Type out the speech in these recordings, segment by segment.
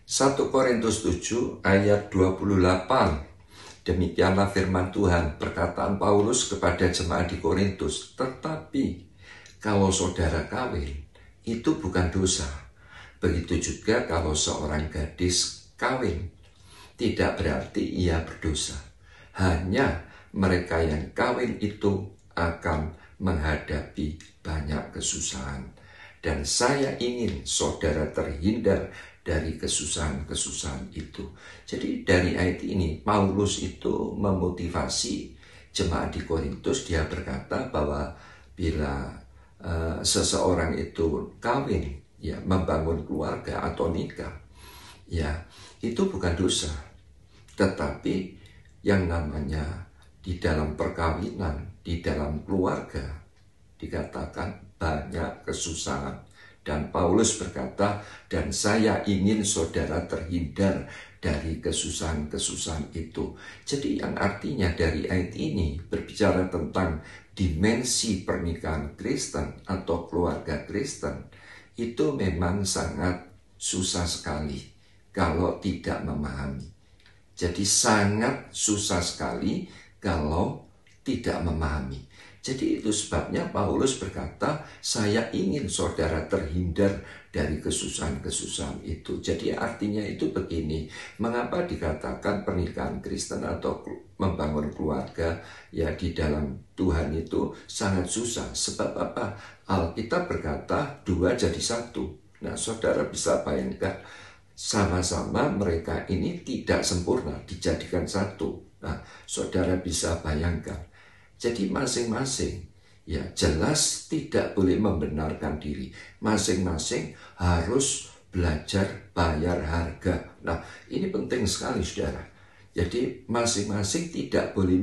1 Korintus 7 ayat 28. Demikianlah firman Tuhan, perkataan Paulus kepada jemaat di Korintus. Tetapi kalau saudara kawin, itu bukan dosa. Begitu juga kalau seorang gadis kawin, tidak berarti ia berdosa. Hanya mereka yang kawin itu akan menghadapi banyak kesusahan. Dan saya ingin saudara terhindar dari kesusahan-kesusahan itu. Jadi dari ayat ini, Paulus itu memotivasi jemaat di Korintus. Dia berkata bahwa bila seseorang itu kawin, ya, membangun keluarga atau nikah, ya, itu bukan dosa. Tetapi yang namanya di dalam perkawinan, di dalam keluarga, dikatakan banyak kesusahan. Dan Paulus berkata, dan saya ingin saudara terhindar dari kesusahan-kesusahan itu. Jadi yang artinya dari ayat ini berbicara tentang dimensi pernikahan Kristen atau keluarga Kristen. Itu memang sangat susah sekali kalau tidak memahami. Jadi sangat susah sekali kalau tidak memahami. Jadi itu sebabnya Paulus berkata, saya ingin saudara terhindar dari kesusahan-kesusahan itu. Jadi artinya itu begini, mengapa dikatakan pernikahan Kristen atau membangun keluarga ya di dalam Tuhan itu sangat susah. Sebab apa? Alkitab berkata 2 jadi 1. Nah, saudara bisa bayangkan, sama-sama mereka ini tidak sempurna, dijadikan satu. Nah, saudara bisa bayangkan. Jadi masing-masing ya jelas tidak boleh membenarkan diri. Masing-masing harus belajar bayar harga. Nah, ini penting sekali saudara. Jadi masing-masing tidak boleh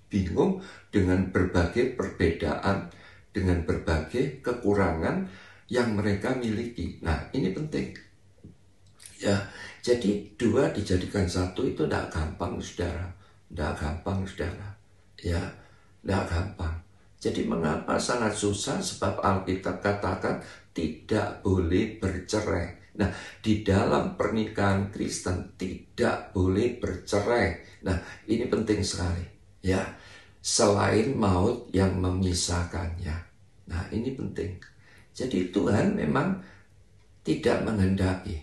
bingung dengan berbagai perbedaan, dengan berbagai kekurangan yang mereka miliki. Nah, ini penting. Ya, jadi 2 dijadikan 1 itu tidak gampang saudara. Tidak gampang saudara. Ya, tidak gampang. Jadi mengapa sangat susah? Sebab Alkitab katakan tidak boleh bercerai. Nah, di dalam pernikahan Kristen tidak boleh bercerai. Nah, ini penting sekali. Ya, selain maut yang memisahkannya. Nah, ini penting. Jadi Tuhan memang tidak menghendaki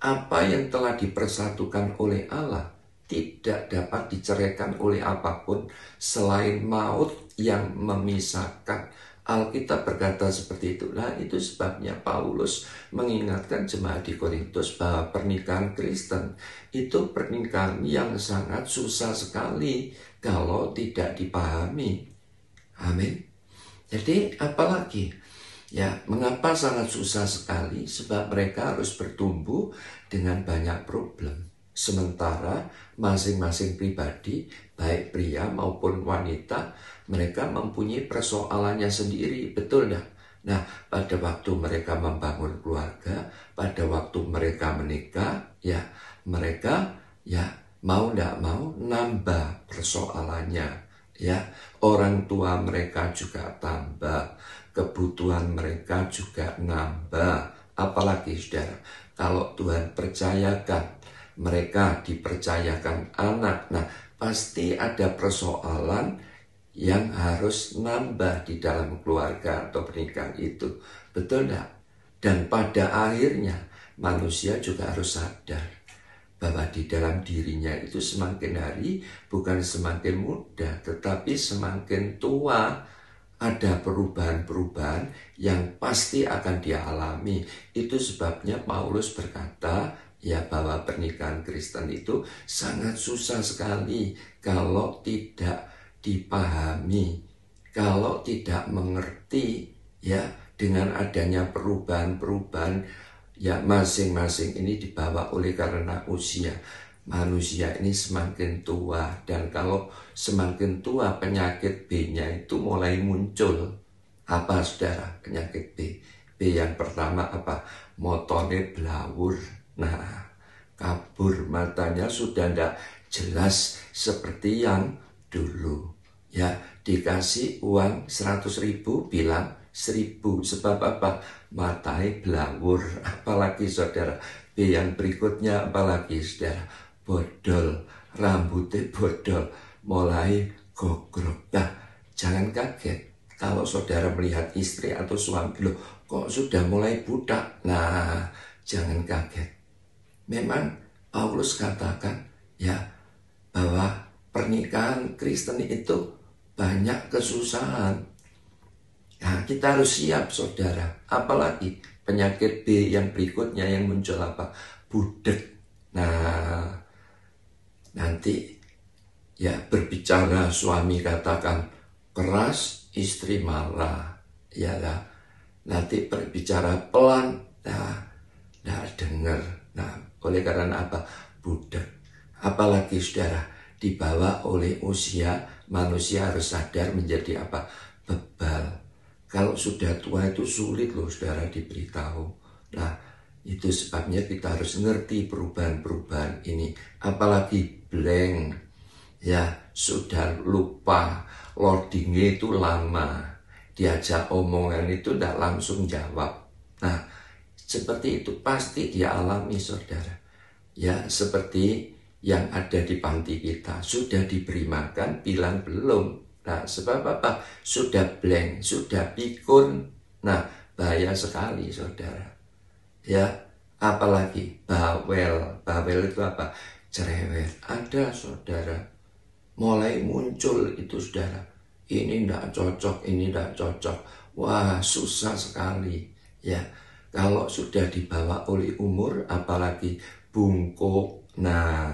apa yang telah dipersatukan oleh Allah tidak dapat diceraikan oleh apapun selain maut yang memisahkan. Alkitab berkata seperti itu. Nah, itu sebabnya Paulus mengingatkan jemaat di Korintus bahwa pernikahan Kristen itu pernikahan yang sangat susah sekali kalau tidak dipahami. Amin. Jadi apalagi? Ya, mengapa sangat susah sekali? Sebab mereka harus bertumbuh dengan banyak problem. Sementara masing-masing pribadi, baik pria maupun wanita, mereka mempunyai persoalannya sendiri, betul dah? Nah, pada waktu mereka membangun keluarga, pada waktu mereka menikah, ya mereka ya mau tidak mau nambah persoalannya. Ya, orang tua mereka juga tambah, kebutuhan mereka juga nambah. Apalagi saudara, kalau Tuhan percayakan, mereka dipercayakan anak, nah pasti ada persoalan yang harus nambah di dalam keluarga atau pernikahan itu. Betul enggak? Dan pada akhirnya manusia juga harus sadar bahwa di dalam dirinya itu semakin hari bukan semakin muda, tetapi semakin tua. Ada perubahan-perubahan yang pasti akan dia alami. Itu sebabnya Paulus berkata ya bahwa pernikahan Kristen itu sangat susah sekali kalau tidak dipahami, kalau tidak mengerti ya dengan adanya perubahan-perubahan ya masing-masing ini dibawa oleh karena usia. Manusia ini semakin tua, dan kalau semakin tua penyakit B-nya itu mulai muncul. Apa saudara penyakit B? B yang pertama apa? Motone blawur. Nah, kabur, matanya sudah tidak jelas seperti yang dulu. Ya, dikasih uang 100.000 bilang 1.000. Sebab apa? Matanya blawur. Apalagi saudara, B yang berikutnya apalagi saudara? Bodol, rambutnya bodol, mulai gogrok. Nah, jangan kaget kalau saudara melihat istri atau suami, loh kok sudah mulai budak. Nah, jangan kaget. Memang Paulus katakan ya bahwa pernikahan Kristen itu banyak kesusahan. Nah, kita harus siap saudara. Apalagi penyakit B yang berikutnya yang muncul apa? Budek. Nah, nanti ya berbicara suami katakan keras, istri marah. Ya lah. Nanti berbicara pelan, nah dengar. Nah, oleh karena apa? Budek. Apalagi saudara, dibawa oleh usia, manusia harus sadar menjadi apa? Bebal. Kalau sudah tua itu sulit loh saudara diberitahu. Nah, itu sebabnya kita harus ngerti perubahan-perubahan ini. Apalagi blank, ya sudah lupa, loadingnya itu lama. Diajak omongan itu tidak langsung jawab. Nah, seperti itu pasti dia alami saudara. Ya, seperti yang ada di panti kita. Sudah diberi makan, bilang belum. Nah, sebab apa? Sudah blank, sudah pikun. Nah, bahaya sekali saudara. Ya, apalagi bawel. Bawel itu apa? Cerewet. Ada saudara. Mulai muncul itu saudara. Ini tidak cocok, ini tidak cocok. Wah, susah sekali. Ya, kalau sudah dibawa oleh umur, apalagi bungkuk. Nah,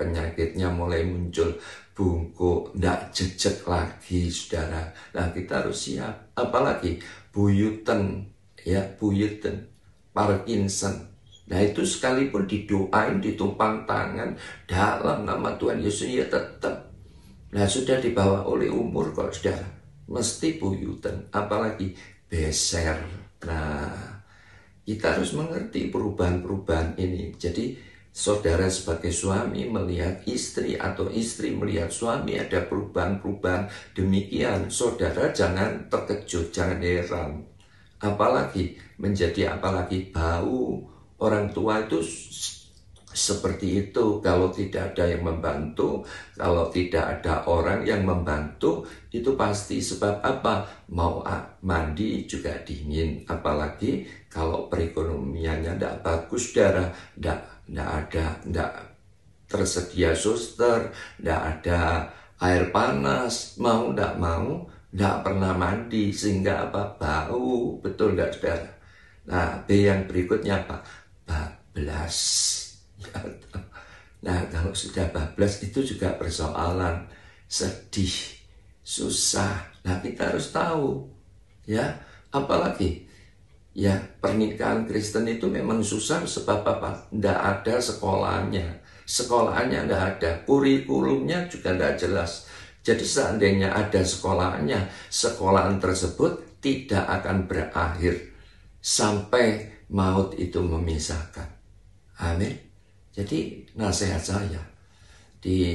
penyakitnya mulai muncul. Bungkuk, tidak jejak lagi saudara. Nah, kita harus siap. Apalagi buyuten, ya buyuten, Parkinson. Nah, itu sekalipun didoain, ditumpang tangan dalam nama Tuhan Yesus, ya tetap. Nah, sudah dibawa oleh umur kok saudara, mesti buyuten, apalagi beser. Nah, kita harus mengerti perubahan-perubahan ini. Jadi saudara sebagai suami melihat istri atau istri melihat suami ada perubahan-perubahan demikian, saudara jangan terkejut, jangan heran. Apalagi bau orang tua itu seperti itu. Kalau tidak ada yang membantu, kalau tidak ada orang yang membantu, itu pasti sebab apa? Mau mandi juga dingin. Apalagi kalau perekonomiannya tidak bagus, saudara, tidak tersedia suster, tidak ada air panas, mau tidak mau, tidak pernah mandi, sehingga apa? Bau, betul tidak saudara? Nah, B yang berikutnya apa? Bablas. Nah, kalau sudah bablas itu juga persoalan, sedih, susah. Nah, kita harus tahu, ya, apalagi ya pernikahan Kristen itu memang susah sebab apa? Tidak ada sekolahnya. Sekolahnya tidak ada, kurikulumnya juga tidak jelas. Jadi seandainya ada sekolahnya, sekolahan tersebut tidak akan berakhir sampai maut itu memisahkan. Amin. Jadi nasihat saya di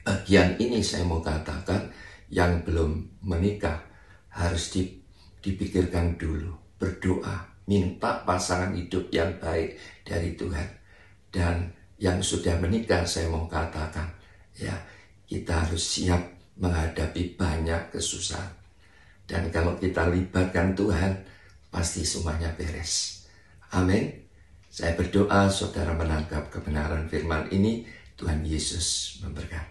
bagian ini saya mau katakan, yang belum menikah harus dipikirkan dulu, berdoa, minta pasangan hidup yang baik dari Tuhan. Dan yang sudah menikah saya mau katakan, ya kita harus siap menghadapi banyak kesusahan. Dan kalau kita libatkan Tuhan, pasti semuanya beres. Amin. Saya berdoa saudara menangkap kebenaran firman ini. Tuhan Yesus memberkati.